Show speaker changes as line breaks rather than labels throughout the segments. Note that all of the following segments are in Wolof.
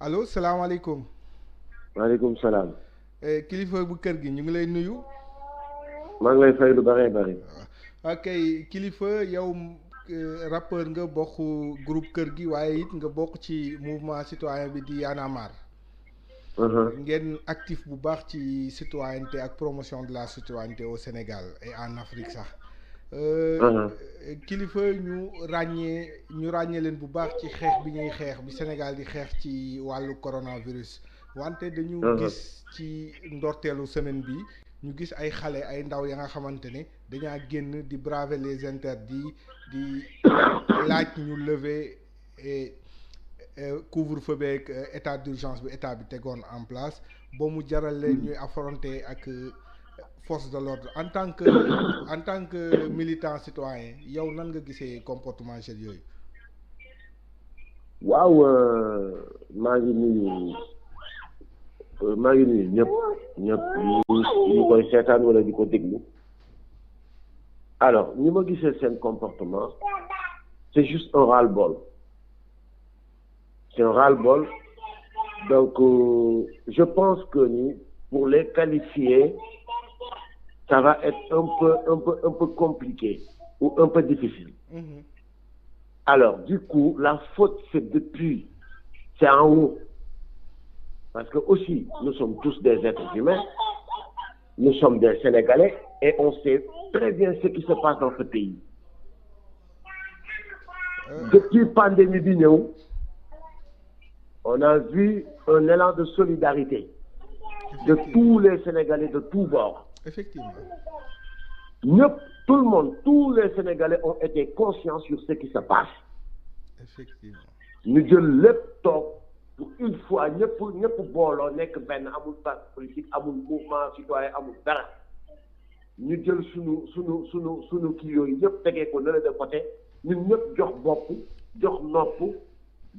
allo salaamaaleykum.
maaleykum salaam.
kilifa bu kër gi ñu ngi lay nuyu.
maa ngi lay fay lu bëree bëri.
ok kilifa yow rappeur nga bokk groupe kër gi waaye it nga bokk ci mouvement citoyen bi di Y'en a marre. ngeen actif bu baax ci citoyenneté ak promotion de la citoyenneté au Sénégal et en Afrique sax. kilifa ñu ràññee leen bu baax ci xeex bi ñuy xeex bi Sénégal di xeex ci wàllu coronavirus wante dañu gis ci ndorteelu semaine bi ñu gis ay xale ay ndaw ya nga xamante ne dañaa génn di braver les interdits di laaj ñu lever couvre-feu beeg état d'urgence bi état bi tegoon en place ba mu jaral leen ñuy affronter ak force de l'ordre en tant que militant citoyen yow nan nga gisee comportement jeunes yooyu.
waaw maa ngi nuyu ñëpp ñu koy seetaan wala di ko déglu. alors ni ma gisee seen comportement c'est juste un ras-le-bol. C'est un ras-le-bol. Donc je pense que ni pour les qualifier ça va être un peu compliqué ou un peu difficile. Alors du coup la faute c'est en haut, parce que aussi nous sommes tous des êtres humains, nous sommes des Sénégalais et on sait très bien ce qui se passe dans ce pays. Depuis pandémie bi ñëw on a vu un élan de solidarité de tous les Sénégalais de tous bords.
Effectivement.
Tout le monde, tous les Sénégalais ont été conscients sur ce qui se passe.
Effectivement.
ñu jël lépp toog pour une fois ñëpp booloo nekk benn, amul parti politique, amul mouvement citoyen, amul dara. ñu jël sunu kii yooyu ñëpp tegee ko nële de côté, ñun ñëpp jox bopp jox nopp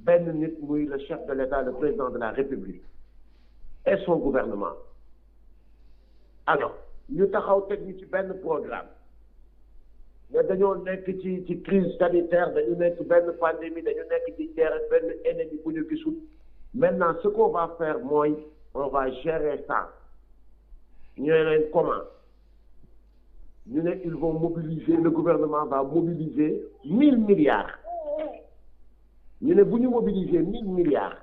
benn nit muy le chef de l'État, le président de la République et son gouvernement. Alors ñu taxaw teg ñu ci benn programme mais dañoo nekk ci crise sanitaire, dañu nekk benn pandémie, dañu nekk ci guerre benn ennemi bu ñu gisul. Maintenant ce qu'on va faire mooy on va gérer ça. ñu ne leen comment ñu ne ils vont mobiliser, le gouvernement va mobiliser 1000 milliards. ñu ne bu ñu mobiliser 1000 milliards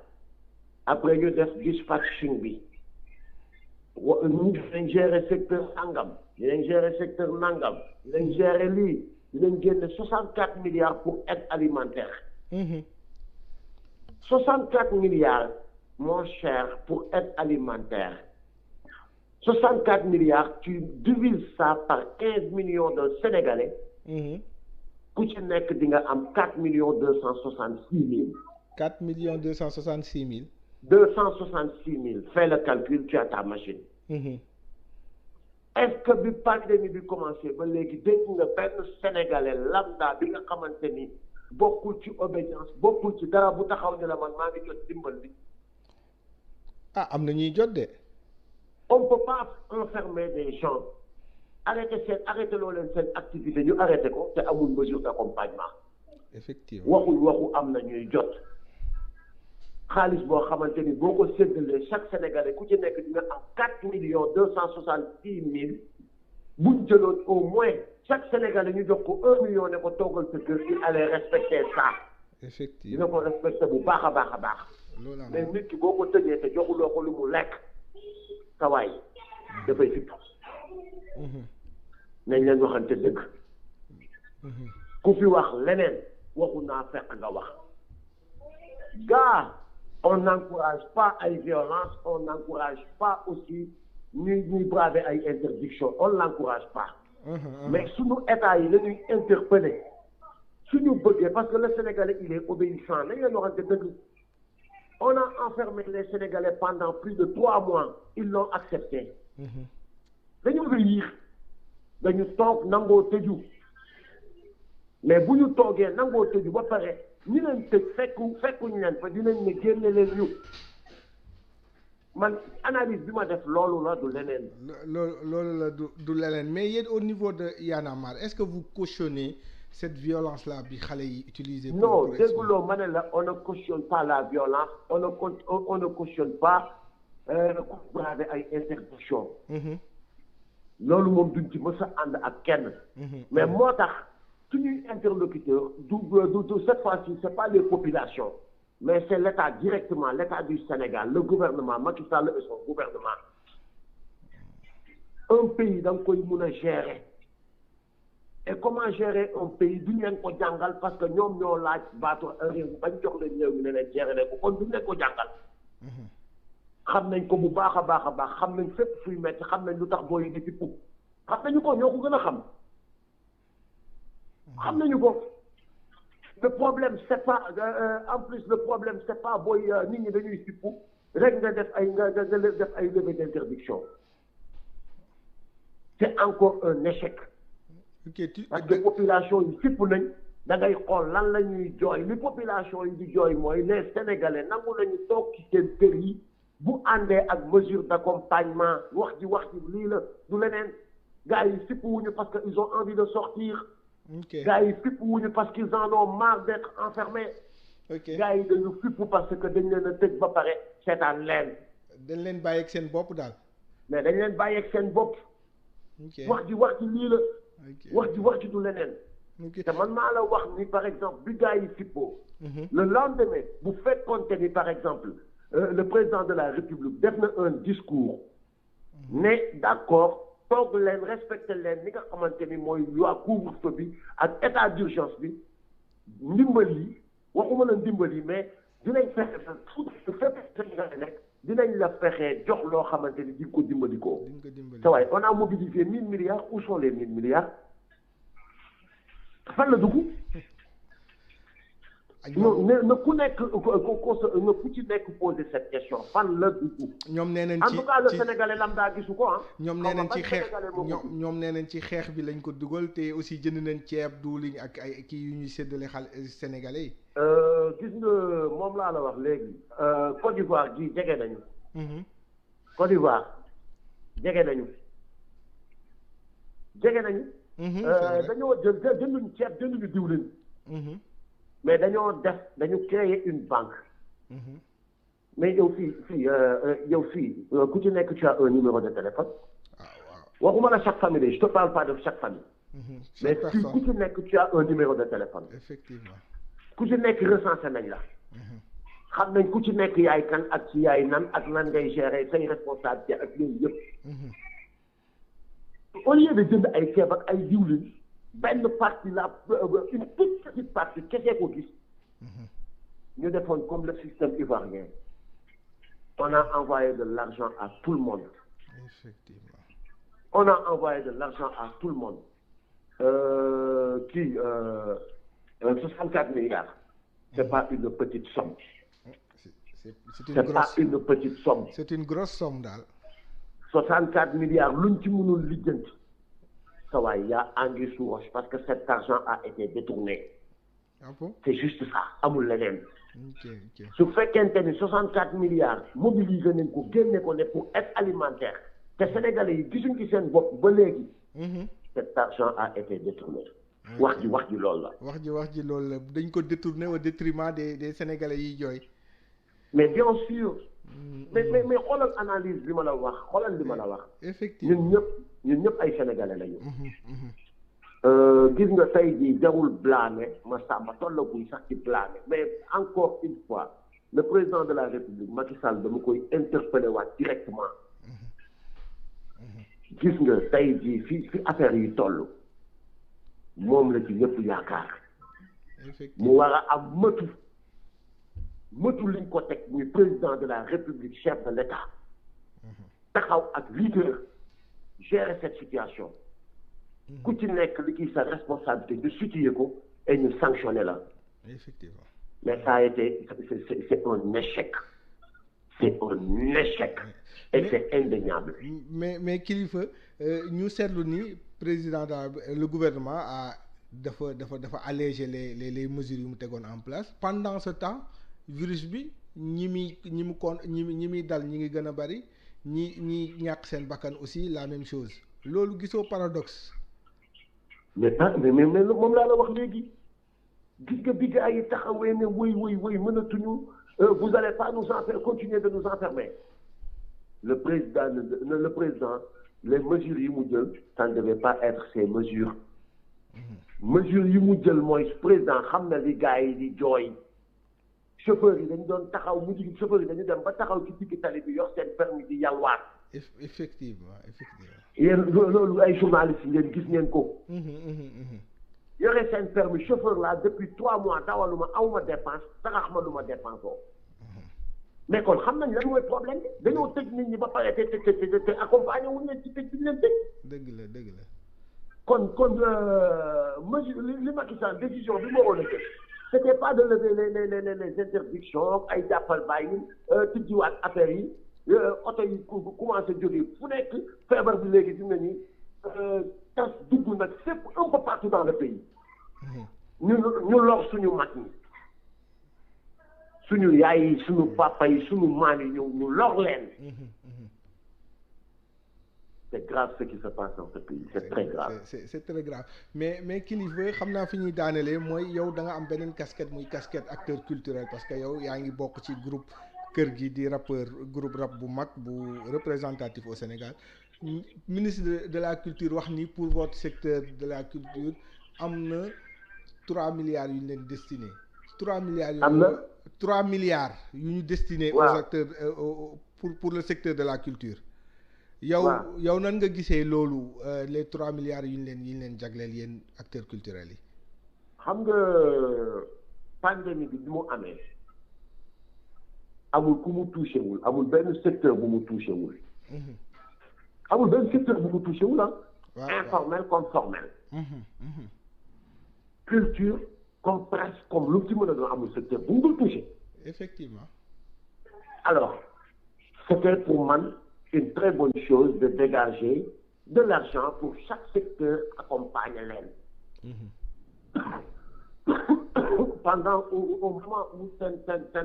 après ñu def dispatching bi ñu dinañ gérer secteur sangam dinañ gérer secteur nangam dinañ gérer lii dinañ génne 64 milliards pour aide alimentaire. 64 milliards mon cher pour aide alimentaire. 64 milliards tu divises ça par 15 millions de Sénégalais. ku ci nekk di nga am 4 266 000.
4 266 000.
266 000. Fais le calcul, tu as ta machine. Est-ce que bi pandémie bi commencé ba léegi dégg nga benn Sénégalais lambda bi nga xamante ni bokkul ci obédience bokkul ci dara bu taxaw ne la man maa ngi jot dimbal bi.
ah am na ñuy jot de.
On ne peut pas enfermer des gens. arrêté loo leen seen activité ñu arrêté ko te amul mesure d'accompagnement.
Effectivement.
waxu am na ñuy jot xaalis boo xamante ni boo ko séddalee chaque Sénégalais ku ci nekk dina am 4 266 000 buñ jëloon au moins chaque Sénégalais ñu jox ko 1 million ne ko toogal sa kër il allait respecter ça.
Effectivement
dina ko respecter bu baax a baax. mais nit ki boo ko tëjee te joxuloo ko lu mu lekk sa waay dafay fipp. nañ leen waxante dëgg. ku fi wax leneen waxu naa fekk nga wax. gars on n'encourage pas ay violence, on n'encourage pas aussi ñuy braver ay interdiction, on l'encourage pas. Mais suñu état yi la ñuy interpeller suñu bëggee parce que le Sénégalais il est obéissant nañ leen waxante dëgg. On a enfermé les Sénégalais pendant plus de 3 mois, ils l'ont accepté. dañu obéir dañu toog nangoo tëju mais bu ñu toogee nangoo tëju ba pare ñi leen tëj fekkuñu leen fa dinañ ne génne leen ñu man analyse bi ma def loolu la du leneen.
loolu la du leneen mais yéen au niveau de Y'en a marre est-ce que vous cautionnez cette violence là bi xale yi utiliser.
non dégguloo ma ne la on ne cautionne pas la violence on ne cautionne pas ku braver ay interdiction loolu moom duñ ci mës a ànd ak kenn. mais moo tax suñuy interlocuteur du cette fois-ci c'est pas les populations mais c'est l'État directement l'État du Sénégal le gouvernement Macky Sall et son gouvernement. Un pays da nga koy mun a gérer et comment gérer un pays duñ leen ko jàngal parce que ñoom ñoo laaj baatu réew bañ jox leen réew mi ne leen gérer leen ko kon duñ leen ko jàngal. xam nañ ko bu baax a baax xam nañ fépp fuy metti xam nañ lu tax booy di fippu xam nañu ko ñoo ko gën a xam. xam nañu ko le problème c'est pas en plus le problème c'est pas booy nit ñi dañuy fippu rek nga def ay levée d'interdiction. C'est encore un échec. Parce que population yi fipp nañ da ngay xool lan la ñuy jooy li population yi di jooy mooy les Sénégalais nangu nañu toog ci seen kër yi bu àndee ak mesure d'accompagnement wax ji lii la du leneen gars yi fipp wuñu parce que ils ont envie de sortir. Gars yi fipp wuñu parce qu'ils en ont marre d'être enfermés. Gars yi dañu fipp parce que dañ leen a tëj ba pare seetaan leen.
dañ leen bàyyi ak seen bopp daal.
mais dañ leen bàyyi ak seen bopp. wax ji lii la. wax ji du leneen. te man maa la wax ni par exemple bi gars yi fippoo. le lendemain bu fekkoonte ni par exemple le président de la République def na un discours. ne d'accord toog leen respecté leen ni nga xamante ni mooy loi couvre-feu bi ak état d'urgence bi ndimbal yi waxuma la ndimbal yi mais dinañ fexe fu fépp nga nekk. dinañ la fexe jox loo xamante ni di ko dimbali ko. sa waay on a mobilisé 1000 milliards où sont les 1000 milliards fan la dugg. na ku nekk na ku ci nekk poser cette question fan la dugg.
ñoom nee nañ
en tout cas le sénégalais lambda gisu ko ah.
ñoom nee nañ ci xeex ñoom nee nañ ci xeex bi lañ ko dugal te aussi jënd nañ ceeb diwlin ak ay kii yu ñuy séddale sénégalais yi.
gis nga moom laa la wax léegi. Côte d'Ivoire ji jege nañu. Côte d'Ivoire jege nañu. dañoo jënduñu ceeb jënduñu diwlin. mais dañu créer une banque. mais yow fii ku ci nekk tu as un numéro de téléphone. waxuma la chaque famille je te parle pas de chaque famille. mais fii ku ci nekk tu as un numéro de téléphone.
effectivement.
ku ci nekk recensé nañ la. xam nañ ku ci nekk yaay kan ak ci yaay nan ak nan ngay gérer say responsabilité ak yooyu yëpp. au lieu de jënd ay ceeb ak ay diwlin benn partie la une toute petite partie kese ko gis. ñu defoon comme le système ivoirien. on a envoyé de l'argent à tout le monde.
effectivement.
on a envoyé de l'argent à tout le monde. 64 milliards. C'est pas une petite somme. C'est pas une petite somme.
C'est une grosse somme daal.
64 milliards luñ ci mënul lijjanti. Ça va, il y a anguille sous roche parce que cet argent a été détourné.
Ah bon?
C'est juste ça amul leneen.
ok.
su fekkente ni 64 milliards mobilisé nañ ko génne ko ne pour aide alimentaire te Sénégalais yi gisuñ ci seen bopp ba léegi. Cet argent a été détourné. wax ji loolu la.
wax ji loolu la dañ ko détourné au détriment des Sénégalais yi jooy.
mais bien sûr. mais xoolal analyse bi ma la wax xoolal li ma la wax.
effectivement
ñun ñëpp ay Sénégalais lañu. gis nga tey jii jarul blâmer ma sàmba tollaguñ sax ci blâmer mais encore une fois le président de la République Macky Sall dama koy interpeller waat directement. gis nga tey jii fi affaire yi toll moom la ci ñëpp yaakaar. mu war a am mëtu liñ ko teg muy président de la République chef de l'État taxaw ak leader gérer cette situation. ku ci nekk li ki sa responsabilité de situer ko et ñu sanctionner la.
effectivement.
mais ça a été c'est un échec. C'est un échec. Et c'est indéniable.
mais kilifa ñu seetlu ni président le gouvernement dafa alléger les mesures yu mu tegoon en place pendant ce temps virus bi ñi muy dal ñi ngi gën a bari ñi ñàkk seen bakkan aussi la même chose loolu gisoo paradoxe.
mais moom laa la wax léegi gis nga bi gars yi taxawee ne wëy mënatuñu vous allez pas nous continuer de nous enfermer le président les mesures yi mu jël ça ne devait pas être ces mesures mesures yi mu jël mooy président xam na li gars yi di jooy chauffeurs yi dañu doon taxaw mujj gi chauffeurs yi dañu dem ba taxaw ci digg tali bi yor seen permis di yalwaat.
effectivement.
yéen loolu ay journalistes ngeen gis ngeen ko. yore seen permis chauffeur là depuis 3 mois dawaluma awma dépense taxax ma lu ma dépense oo. mais kon xam nañ lan mooy problème bi dañoo tëj nit ñi ba pare te accompagné wuñ leen ci tëj bi ñu leen tëj.
dëgg la. kon
mesure li Macky Sall décision bi moo waroon a jël c'était pas de lever les interdictions ay jàppal bàyyi tijjiwaat affaire yi oto yi commencé jógee fu nekk feebar bi léegi fi mu ne nii tas dugg nag fépp un peu partout dans le pays. ñu lor suñu mag ñi suñu yaay yi suñu papa yi suñu maam yi ñu lor leen. C'est grave ce qui se passe dans ce pays c'est très grave.
c'est très grave mais kilifa xam naa fi ñuy daanelee mooy yow da nga am beneen casquette muy casquette acteur culturel parce que yow yaa ngi bokk ci groupe kër gi di rappeur groupe rap bu mag bu représentatif au Sénégal ministre de la culture wax ni pour votre secteur de la culture am na 3 milliards yu ñu leen destiné. 3 milliards
am na
3 milliards yu ñu destiné. aux acteurs pour le secteur de la culture. yow nan nga gisee loolu les 3 milliards yu ñu leen jagleel yéen acteurs culturels yi.
xam nga pandémie bi mu amee amul ku mu touché wul amul benn secteur bu mu touché wul. amul benn secteur bu mu touché wul informel comme formel. culture comme presse comme lu ci mën a doon amul secteur bu mu dul touché.
effectivement.
alors c'était pour man. une très bonne chose de dégager de l'argent pour chaque secteur accompagner leen. Pendant au moment où seen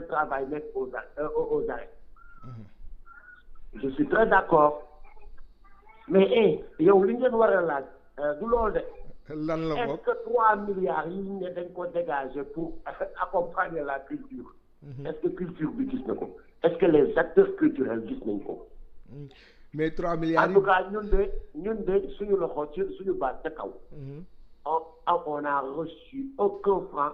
travail nekk aux arrêts. Je suis très d'accord mais yow li ngeen war a laaj du loolu de.
lan la
est-ce que 3 milliards yi ne dañ ko dégager pour accompagner la culture. Est-ce que culture bi gis na ko. Est-ce que les acteurs culturels gis nañ ko.
mais 3 milliards
en tout cas ñun de suñu loxo ci suñu baat ca kaw. on a reçu aucun franc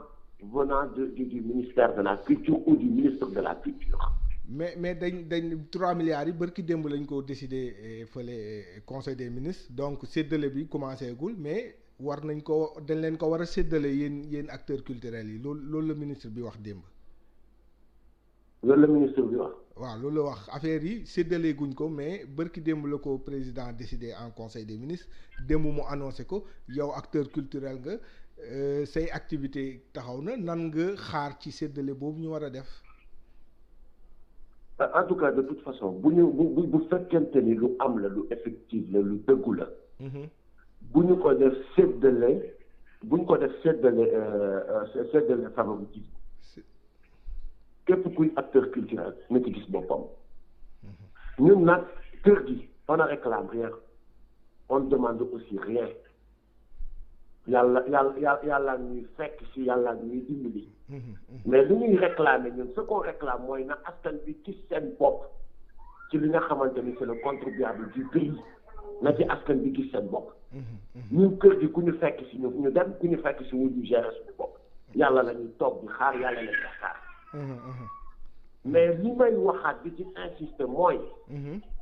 venant du ministère de la culture ou du ministre de la culture.
mais dañ 3 milliards yi barki démb lañ ko décidé fële conseil des ministres donc séddale bi commencé gul mais dañ leen ko war a séddale yéen acteurs culturels yi loolu la ministre bi wax démb.
loolu la ministre bi wax.
waaw loolu la wax affaire yi séddale guñ ko mais bërki démb la ko président décidé en conseil des ministres démb mu annoncé ko yow acteur culturel nga say activité taxaw na nan nga xaar ci séddale boobu ñu war a def.
en tout cas de toute façon bu fekkente ni lu am la lu effectif la lu dëggu la. bu ñu ko def séddale favoritisme. képp kuy acteur culturel na ci gis boppam. ñun nag kër gi on ne réclame rien on ne demande aussi rien yàlla ñuy fekk si yàlla ñuy dimbali. mais li ñuy réclamer ñun ce qu'on réclame mooy na askan bi gis seen bopp ci li nga xamante ni c'est le contribuable du pays na ci askan bi gis seen bopp. ñun kër gi ku ñu fekk si ñu dem ku ñu fekk si wu ñu gérer suñu bopp yàlla la ñuy toog di xaar yàlla la ñuy xaar. mais li may waxaat bi ci insister mooy.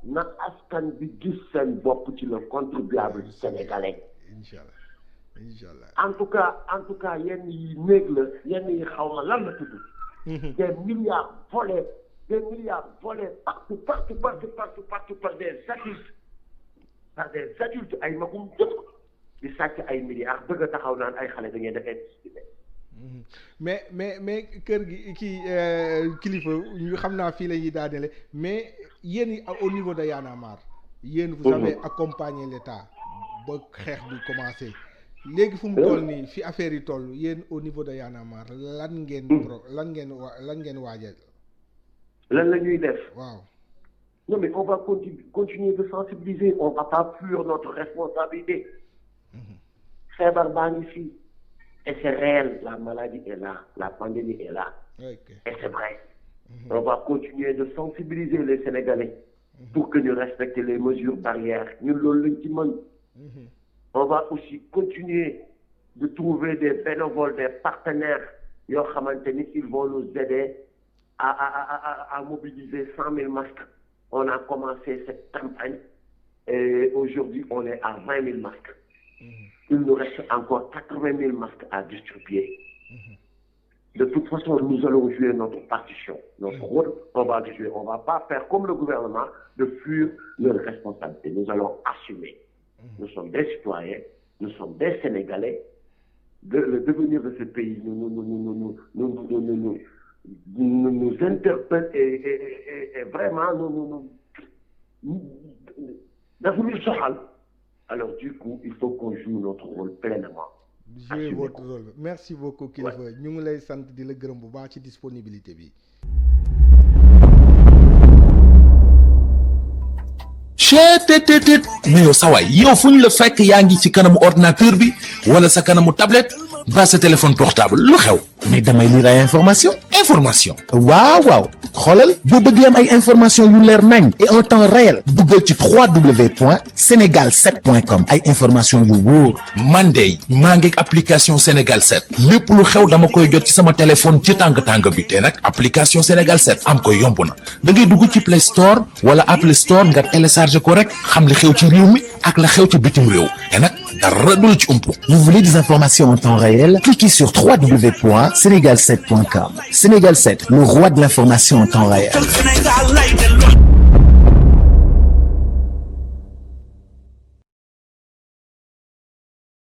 na askan bi gis seen bopp ci le contribuable sénégalais.
Inch'Allah.
en tout cas yenn yi néeg la yenn yi xaw ma lan la tudd. des milliards volés partout par des adultes ay magum jëpp di sàcc ay milliards bëgg a taxaw naan ay xale da ngeen def investissé.
mais kër gi kilifa ñu xam naa fii la ñuy daanele mais yéen au niveau de Y'en a marre yéen vous avez accompagné l'État ba xeex bi commencé léegi fu mu toll nii fi affaire yi toll yéen au niveau de Y'en a marre lan ngeen waajal.
lan la ñuy def.
waaw.
non mais on va continuer de sensibiliser on va pas fuir notre responsabilité. feebar baa ngi fii et c'est réel, la maladie est là, la pandémie est là.
Okay.
Et c'est vrai. On va continuer de sensibiliser les Sénégalais pour que nous respections les mesures barrières. Nous on va aussi continuer de trouver des bénévoles, des partenaires. Ils vont nous aider à mobiliser 100 000 masques. On a commencé cette campagne et aujourd'hui on est à 20 000 masques. Il nous reste encore 80 000 masques à distribuer. De toute façon, nous allons jouer notre partition, notre rôle, on va le jouer. On ne va pas faire comme le gouvernement de fuir leurs responsabilités. Nous allons assumer. Nous sommes des citoyens, nous sommes des Sénégalais. Le devenir de ce pays nous interpelle et vraiment alors du coup, il faut qu'on joue notre rôle pleinement.
Jouez votre rôle. Merci beaucoup Kilifeu. Ñu ngi lay sant di la gërëm bu baax ci disponibilité bi.
mais yow sawaay yow fu ñu la fekk yaa ngi ci kanamu ordinateur bi wala sa kanamu tablette ba sa téléphone portable lu xew mais damay lire ay information waaw xoolal boo bëgg am ay information yu leer nañ et en temps réel duggal ci www.senegal7.com ay information yu wóor man de maa ngi application Sénégal 7 lépp lu xew dama koy jot ci sama téléphone ci tàng bi te nag application Sénégal 7 am ko yomb na da ngay dugg ci Play Store wala Apple Store nga télécharger ko rek xam li xew ci réew mi ak la xew ci bitim réew te nag dara du la ci umpu. Vous voulez des informations en temps réel? Cliquez sur www.senegal7.com. Sénégal 7, le roi de l'information en temps réel.